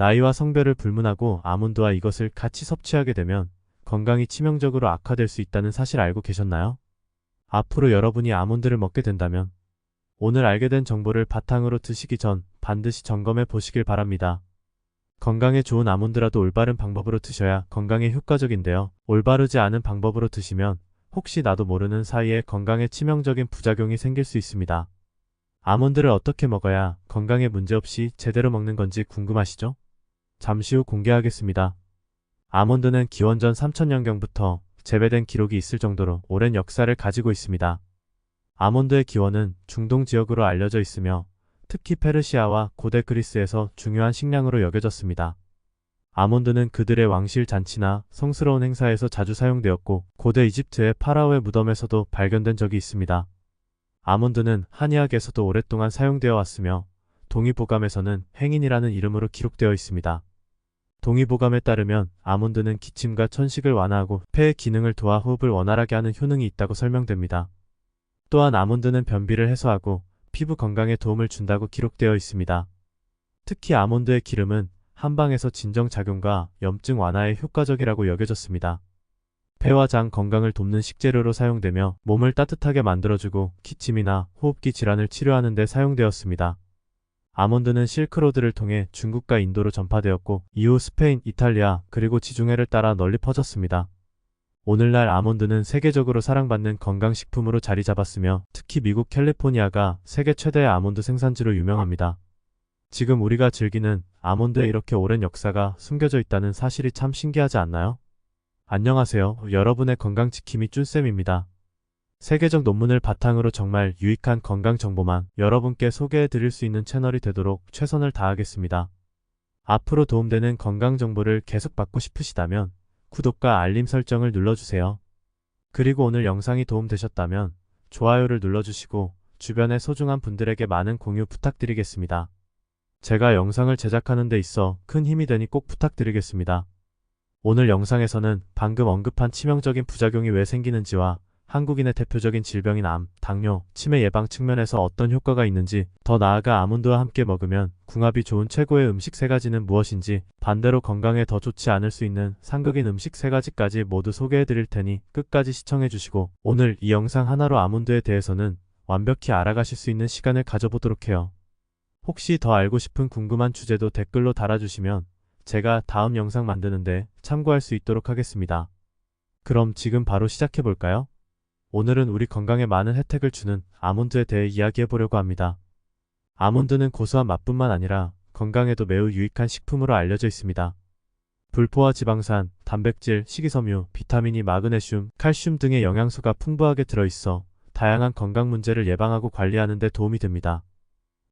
나이와 성별을 불문하고 아몬드와 이것을 같이 섭취하게 되면 건강이 치명적으로 악화될 수 있다는 사실 알고 계셨나요? 앞으로 여러분이 아몬드를 먹게 된다면 오늘 알게 된 정보를 바탕으로 드시기 전 반드시 점검해 보시길 바랍니다. 건강에 좋은 아몬드라도 올바른 방법으로 드셔야 건강에 효과적인데요. 올바르지 않은 방법으로 드시면 혹시 나도 모르는 사이에 건강에 치명적인 부작용이 생길 수 있습니다. 아몬드를 어떻게 먹어야 건강에 문제없이 제대로 먹는 건지 궁금하시죠? 잠시 후 공개하겠습니다. 아몬드는 기원전 3000년경부터 재배된 기록이 있을 정도로 오랜 역사를 가지고 있습니다. 아몬드의 기원은 중동 지역으로 알려져 있으며 특히 페르시아와 고대 그리스에서 중요한 식량으로 여겨졌습니다. 아몬드는 그들의 왕실 잔치나 성스러운 행사에서 자주 사용되었고 고대 이집트의 파라오의 무덤에서도 발견된 적이 있습니다. 아몬드는 한의학에서도 오랫동안 사용되어 왔으며 동의보감에서는 행인이라는 이름으로 기록되어 있습니다. 동의보감에 따르면 아몬드는 기침과 천식을 완화하고 폐의 기능을 도와 호흡을 원활하게 하는 효능이 있다고 설명됩니다. 또한 아몬드는 변비를 해소하고 피부 건강에 도움을 준다고 기록되어 있습니다. 특히 아몬드의 기름은 한방에서 진정작용과 염증 완화에 효과적이라고 여겨졌습니다. 폐와 장 건강을 돕는 식재료로 사용되며 몸을 따뜻하게 만들어주고 기침이나 호흡기 질환을 치료하는 데 사용되었습니다. 아몬드는 실크로드를 통해 중국과 인도로 전파되었고 이후 스페인, 이탈리아, 그리고 지중해를 따라 널리 퍼졌습니다. 오늘날 아몬드는 세계적으로 사랑받는 건강식품으로 자리 잡았으며 특히 미국 캘리포니아가 세계 최대의 아몬드 생산지로 유명합니다. 지금 우리가 즐기는 아몬드에 이렇게 오랜 역사가 숨겨져 있다는 사실이 참 신기하지 않나요? 안녕하세요. 여러분의 건강지킴이 쭌쌤입니다. 세계적 논문을 바탕으로 정말 유익한 건강 정보만 여러분께 소개해 드릴 수 있는 채널이 되도록 최선을 다하겠습니다. 앞으로 도움되는 건강 정보를 계속 받고 싶으시다면 구독과 알림 설정을 눌러주세요. 그리고 오늘 영상이 도움되셨다면 좋아요를 눌러주시고 주변의 소중한 분들에게 많은 공유 부탁드리겠습니다. 제가 영상을 제작하는 데 있어 큰 힘이 되니 꼭 부탁드리겠습니다. 오늘 영상에서는 방금 언급한 치명적인 부작용이 왜 생기는지와 한국인의 대표적인 질병인 암, 당뇨, 치매 예방 측면에서 어떤 효과가 있는지, 더 나아가 아몬드와 함께 먹으면 궁합이 좋은 최고의 음식 3가지는 무엇인지, 반대로 건강에 더 좋지 않을 수 있는 상극인 음식 3가지까지 모두 소개해 드릴 테니 끝까지 시청해 주시고 오늘 이 영상 하나로 아몬드에 대해서는 완벽히 알아가실 수 있는 시간을 가져보도록 해요. 혹시 더 알고 싶은 궁금한 주제도 댓글로 달아주시면 제가 다음 영상 만드는데 참고할 수 있도록 하겠습니다. 그럼 지금 바로 시작해 볼까요? 오늘은 우리 건강에 많은 혜택을 주는 아몬드에 대해 이야기해 보려고 합니다. 아몬드는 고소한 맛뿐만 아니라 건강에도 매우 유익한 식품으로 알려져 있습니다. 불포화 지방산, 단백질, 식이섬유, 비타민이 마그네슘, 칼슘 등의 영양소가 풍부하게 들어있어 다양한 건강 문제를 예방하고 관리하는 데 도움이 됩니다.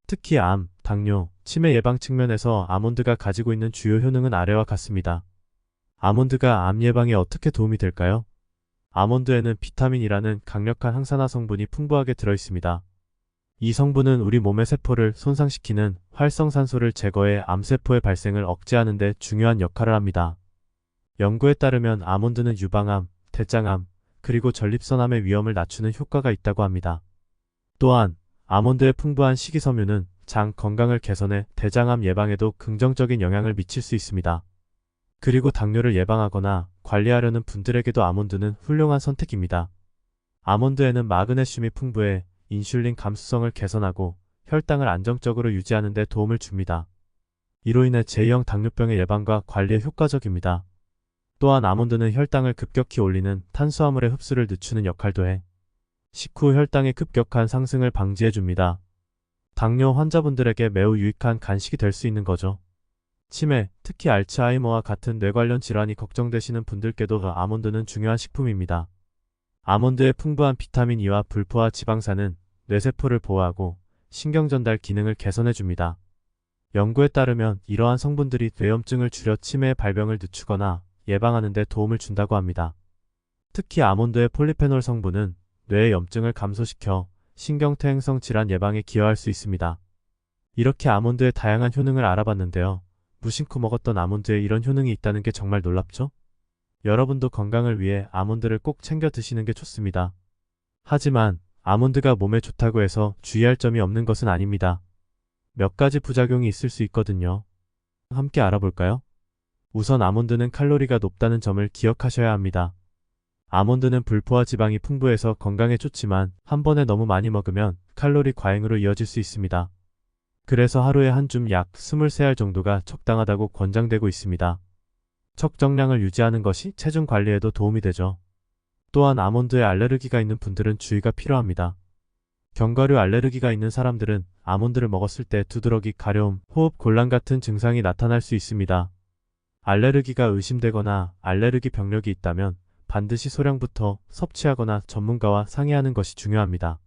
특히 암, 당뇨, 치매 예방 측면에서 아몬드가 가지고 있는 주요 효능은 아래와 같습니다. 아몬드가 암 예방에 어떻게 도움이 될까요? 아몬드에는 비타민이라는 강력한 항산화 성분이 풍부하게 들어있습니다. 이 성분은 우리 몸의 세포를 손상시키는 활성산소를 제거해 암세포의 발생을 억제하는 데 중요한 역할을 합니다. 연구에 따르면 아몬드는 유방암, 대장암, 그리고 전립선암의 위험을 낮추는 효과가 있다고 합니다. 또한 아몬드의 풍부한 식이섬유는 장 건강을 개선해 대장암 예방에도 긍정적인 영향을 미칠 수 있습니다. 그리고 당뇨를 예방하거나 관리하려는 분들에게도 아몬드는 훌륭한 선택입니다. 아몬드에는 마그네슘이 풍부해 인슐린 감수성을 개선하고 혈당을 안정적으로 유지하는 데 도움을 줍니다. 이로 인해 제2형 당뇨병의 예방과 관리에 효과적입니다. 또한 아몬드는 혈당을 급격히 올리는 탄수화물의 흡수를 늦추는 역할도 해 식후 혈당의 급격한 상승을 방지해줍니다. 당뇨 환자분들에게 매우 유익한 간식이 될 수 있는 거죠. 치매, 특히 알츠하이머와 같은 뇌 관련 질환이 걱정되시는 분들께도 아몬드는 중요한 식품입니다. 아몬드의 풍부한 비타민 E와 불포화 지방산은 뇌세포를 보호하고 신경전달 기능을 개선해줍니다. 연구에 따르면 이러한 성분들이 뇌염증을 줄여 치매의 발병을 늦추거나 예방하는 데 도움을 준다고 합니다. 특히 아몬드의 폴리페놀 성분은 뇌의 염증을 감소시켜 신경퇴행성 질환 예방에 기여할 수 있습니다. 이렇게 아몬드의 다양한 효능을 알아봤는데요. 무심코 먹었던 아몬드에 이런 효능이 있다는 게 정말 놀랍죠? 여러분도 건강을 위해 아몬드를 꼭 챙겨 드시는 게 좋습니다. 하지만 아몬드가 몸에 좋다고 해서 주의할 점이 없는 것은 아닙니다. 몇 가지 부작용이 있을 수 있거든요. 함께 알아볼까요? 우선 아몬드는 칼로리가 높다는 점을 기억하셔야 합니다. 아몬드는 불포화 지방이 풍부해서 건강에 좋지만 한 번에 너무 많이 먹으면 칼로리 과잉으로 이어질 수 있습니다. 그래서 하루에 한 줌 약 23알 정도가 적당하다고 권장되고 있습니다. 적정량을 유지하는 것이 체중 관리에도 도움이 되죠. 또한 아몬드에 알레르기가 있는 분들은 주의가 필요합니다. 견과류 알레르기가 있는 사람들은 아몬드를 먹었을 때 두드러기, 가려움, 호흡 곤란 같은 증상이 나타날 수 있습니다. 알레르기가 의심되거나 알레르기 병력이 있다면 반드시 소량부터 섭취하거나 전문가와 상의하는 것이 중요합니다.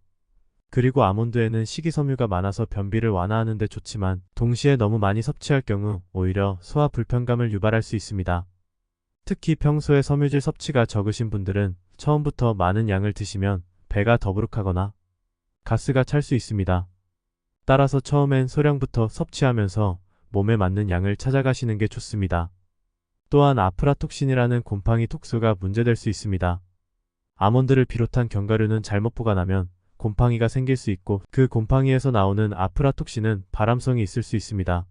그리고 아몬드에는 식이섬유가 많아서 변비를 완화하는 데 좋지만 동시에 너무 많이 섭취할 경우 오히려 소화 불편감을 유발할 수 있습니다. 특히 평소에 섬유질 섭취가 적으신 분들은 처음부터 많은 양을 드시면 배가 더부룩하거나 가스가 찰 수 있습니다. 따라서 처음엔 소량부터 섭취하면서 몸에 맞는 양을 찾아가시는 게 좋습니다. 또한 아프라톡신이라는 곰팡이 독소가 문제될 수 있습니다. 아몬드를 비롯한 견과류는 잘못 보관하면 곰팡이가 생길 수 있고 그 곰팡이에서 나오는 아프라톡신은 발암성이 있을 수 있습니다.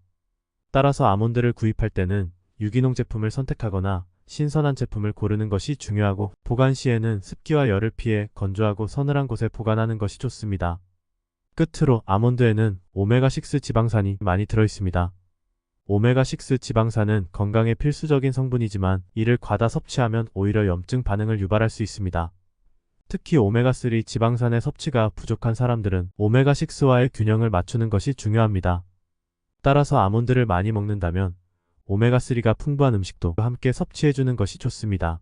따라서 아몬드를 구입할 때는 유기농 제품을 선택하거나 신선한 제품을 고르는 것이 중요하고 보관 시에는 습기와 열을 피해 건조하고 서늘한 곳에 보관하는 것이 좋습니다. 끝으로 아몬드에는 오메가6 지방산이 많이 들어있습니다. 오메가6 지방산은 건강에 필수적인 성분이지만 이를 과다 섭취하면 오히려 염증 반응을 유발할 수 있습니다. 특히 오메가3 지방산의 섭취가 부족한 사람들은 오메가6와의 균형을 맞추는 것이 중요합니다. 따라서 아몬드를 많이 먹는다면 오메가3가 풍부한 음식도 함께 섭취해주는 것이 좋습니다.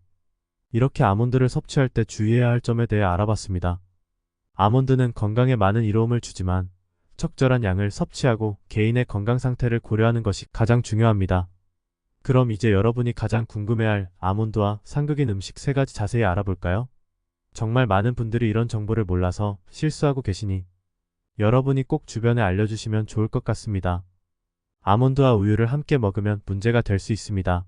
이렇게 아몬드를 섭취할 때 주의해야 할 점에 대해 알아봤습니다. 아몬드는 건강에 많은 이로움을 주지만 적절한 양을 섭취하고 개인의 건강 상태를 고려하는 것이 가장 중요합니다. 그럼 이제 여러분이 가장 궁금해할 아몬드와 상극인 음식 3가지 자세히 알아볼까요? 정말 많은 분들이 이런 정보를 몰라서 실수하고 계시니 여러분이 꼭 주변에 알려주시면 좋을 것 같습니다. 아몬드와 우유를 함께 먹으면 문제가 될 수 있습니다.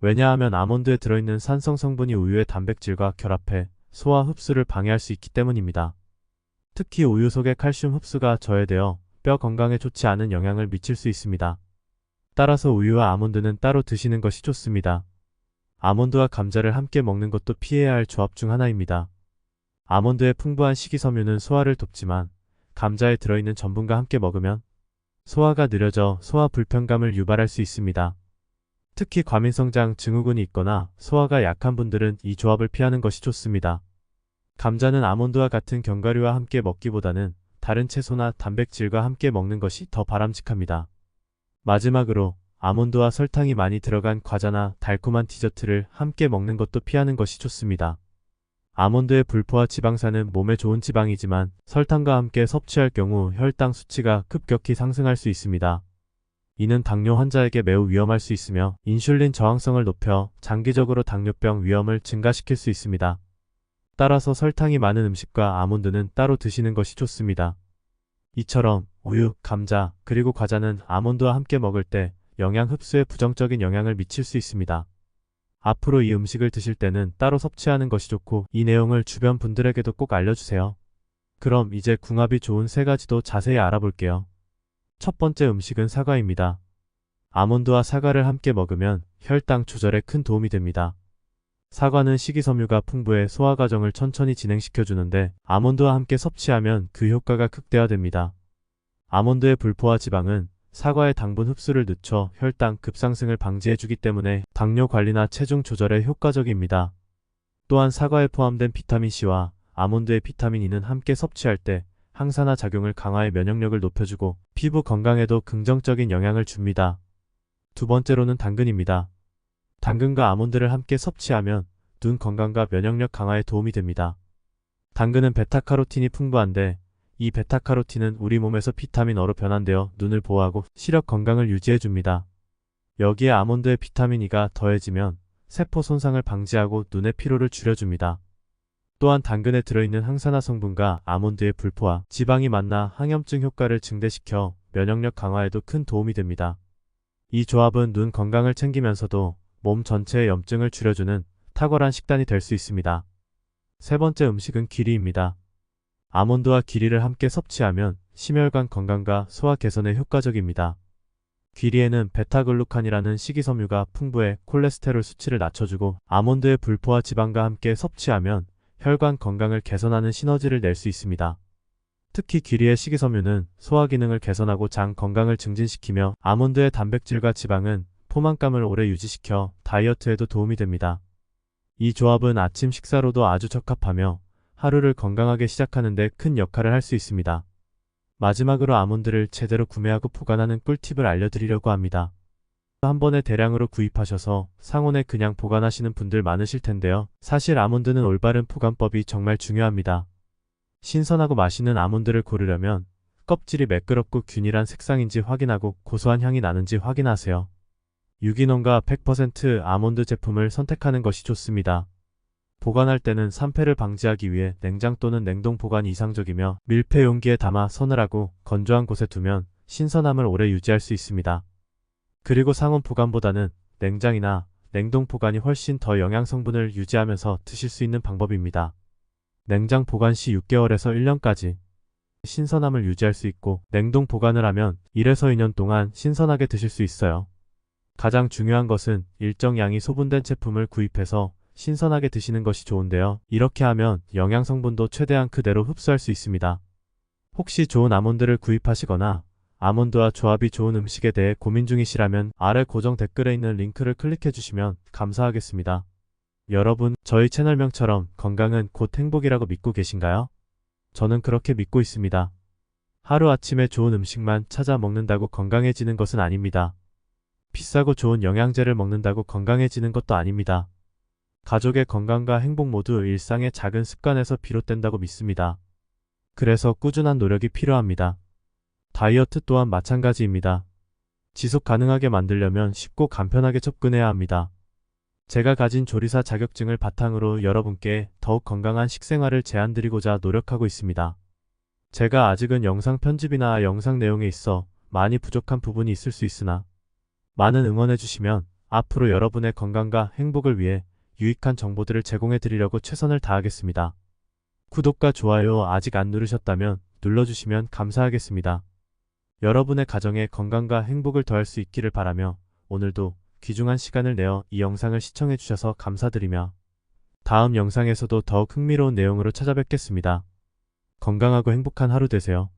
왜냐하면 아몬드에 들어있는 산성 성분이 우유의 단백질과 결합해 소화 흡수를 방해할 수 있기 때문입니다. 특히 우유 속의 칼슘 흡수가 저해되어 뼈 건강에 좋지 않은 영향을 미칠 수 있습니다. 따라서 우유와 아몬드는 따로 드시는 것이 좋습니다. 아몬드와 감자를 함께 먹는 것도 피해야 할 조합 중 하나입니다. 아몬드의 풍부한 식이섬유는 소화를 돕지만 감자에 들어있는 전분과 함께 먹으면 소화가 느려져 소화 불편감을 유발할 수 있습니다. 특히 과민성장 증후군이 있거나 소화가 약한 분들은 이 조합을 피하는 것이 좋습니다. 감자는 아몬드와 같은 견과류와 함께 먹기보다는 다른 채소나 단백질과 함께 먹는 것이 더 바람직합니다. 마지막으로 아몬드와 설탕이 많이 들어간 과자나 달콤한 디저트를 함께 먹는 것도 피하는 것이 좋습니다. 아몬드의 불포화 지방산은 몸에 좋은 지방이지만 설탕과 함께 섭취할 경우 혈당 수치가 급격히 상승할 수 있습니다. 이는 당뇨 환자에게 매우 위험할 수 있으며 인슐린 저항성을 높여 장기적으로 당뇨병 위험을 증가시킬 수 있습니다. 따라서 설탕이 많은 음식과 아몬드는 따로 드시는 것이 좋습니다. 이처럼 우유, 감자, 그리고 과자는 아몬드와 함께 먹을 때 영양 흡수에 부정적인 영향을 미칠 수 있습니다. 앞으로 이 음식을 드실 때는 따로 섭취하는 것이 좋고 이 내용을 주변 분들에게도 꼭 알려주세요. 그럼 이제 궁합이 좋은 3가지도 자세히 알아볼게요. 첫 번째 음식은 사과입니다. 아몬드와 사과를 함께 먹으면 혈당 조절에 큰 도움이 됩니다. 사과는 식이섬유가 풍부해 소화 과정을 천천히 진행시켜주는데 아몬드와 함께 섭취하면 그 효과가 극대화됩니다. 아몬드의 불포화 지방은 사과의 당분 흡수를 늦춰 혈당 급상승을 방지해주기 때문에 당뇨 관리나 체중 조절에 효과적입니다. 또한 사과에 포함된 비타민C와 아몬드의 비타민 E는 함께 섭취할 때 항산화 작용을 강화해 면역력을 높여주고 피부 건강에도 긍정적인 영향을 줍니다. 두 번째로는 당근입니다. 당근과 아몬드를 함께 섭취하면 눈 건강과 면역력 강화에 도움이 됩니다. 당근은 베타카로틴이 풍부한데 이 베타카로틴은 우리 몸에서 비타민어로 변환되어 눈을 보호하고 시력 건강을 유지해줍니다. 여기에 아몬드의 비타민 E가 더해지면 세포 손상을 방지하고 눈의 피로를 줄여줍니다. 또한 당근에 들어있는 항산화 성분과 아몬드의 불포화, 지방이 만나 항염증 효과를 증대시켜 면역력 강화에도 큰 도움이 됩니다. 이 조합은 눈 건강을 챙기면서도 몸 전체의 염증을 줄여주는 탁월한 식단이 될 수 있습니다. 세 번째 음식은 기리입니다. 아몬드와 기리를 함께 섭취하면 심혈관 건강과 소화 개선에 효과적입니다. 귀리에는 베타글루칸이라는 식이섬유가 풍부해 콜레스테롤 수치를 낮춰주고 아몬드의 불포화 지방과 함께 섭취하면 혈관 건강을 개선하는 시너지를 낼 수 있습니다. 특히 귀리의 식이섬유는 소화 기능을 개선하고 장 건강을 증진시키며 아몬드의 단백질과 지방은 포만감을 오래 유지시켜 다이어트에도 도움이 됩니다. 이 조합은 아침 식사로도 아주 적합하며 하루를 건강하게 시작하는 데 큰 역할을 할 수 있습니다. 마지막으로 아몬드를 제대로 구매하고 보관하는 꿀팁을 알려드리려고 합니다. 한 번에 대량으로 구입하셔서 상온에 그냥 보관하시는 분들 많으실 텐데요. 사실 아몬드는 올바른 보관법이 정말 중요합니다. 신선하고 맛있는 아몬드를 고르려면 껍질이 매끄럽고 균일한 색상인지 확인하고 고소한 향이 나는지 확인하세요. 유기농과 100% 아몬드 제품을 선택하는 것이 좋습니다. 보관할 때는 산패를 방지하기 위해 냉장 또는 냉동 보관이 이상적이며 밀폐 용기에 담아 서늘하고 건조한 곳에 두면 신선함을 오래 유지할 수 있습니다. 그리고 상온 보관보다는 냉장이나 냉동 보관이 훨씬 더 영양 성분을 유지하면서 드실 수 있는 방법입니다. 냉장 보관 시 6개월에서 1년까지 신선함을 유지할 수 있고 냉동 보관을 하면 1에서 2년 동안 신선하게 드실 수 있어요. 가장 중요한 것은 일정 양이 소분된 제품을 구입해서 신선하게 드시는 것이 좋은데요. 이렇게 하면 영양 성분도 최대한 그대로 흡수할 수 있습니다. 혹시 좋은 아몬드를 구입하시거나 아몬드와 조합이 좋은 음식에 대해 고민 중이시라면 아래 고정 댓글에 있는 링크를 클릭해 주시면 감사하겠습니다. 여러분, 저희 채널명처럼 건강은 곧 행복이라고 믿고 계신가요? 저는 그렇게 믿고 있습니다. 하루아침에 좋은 음식만 찾아 먹는다고 건강해지는 것은 아닙니다. 비싸고 좋은 영양제를 먹는다고 건강해지는 것도 아닙니다. 가족의 건강과 행복 모두 일상의 작은 습관에서 비롯된다고 믿습니다. 그래서 꾸준한 노력이 필요합니다. 다이어트 또한 마찬가지입니다. 지속 가능하게 만들려면 쉽고 간편하게 접근해야 합니다. 제가 가진 조리사 자격증을 바탕으로 여러분께 더욱 건강한 식생활을 제안드리고자 노력하고 있습니다. 제가 아직은 영상 편집이나 영상 내용에 있어 많이 부족한 부분이 있을 수 있으나 많은 응원해주시면 앞으로 여러분의 건강과 행복을 위해 유익한 정보들을 제공해 드리려고 최선을 다하겠습니다. 구독과 좋아요 아직 안 누르셨다면 눌러주시면 감사하겠습니다. 여러분의 가정에 건강과 행복을 더할 수 있기를 바라며 오늘도 귀중한 시간을 내어 이 영상을 시청해 주셔서 감사드리며 다음 영상에서도 더욱 흥미로운 내용으로 찾아뵙겠습니다. 건강하고 행복한 하루 되세요.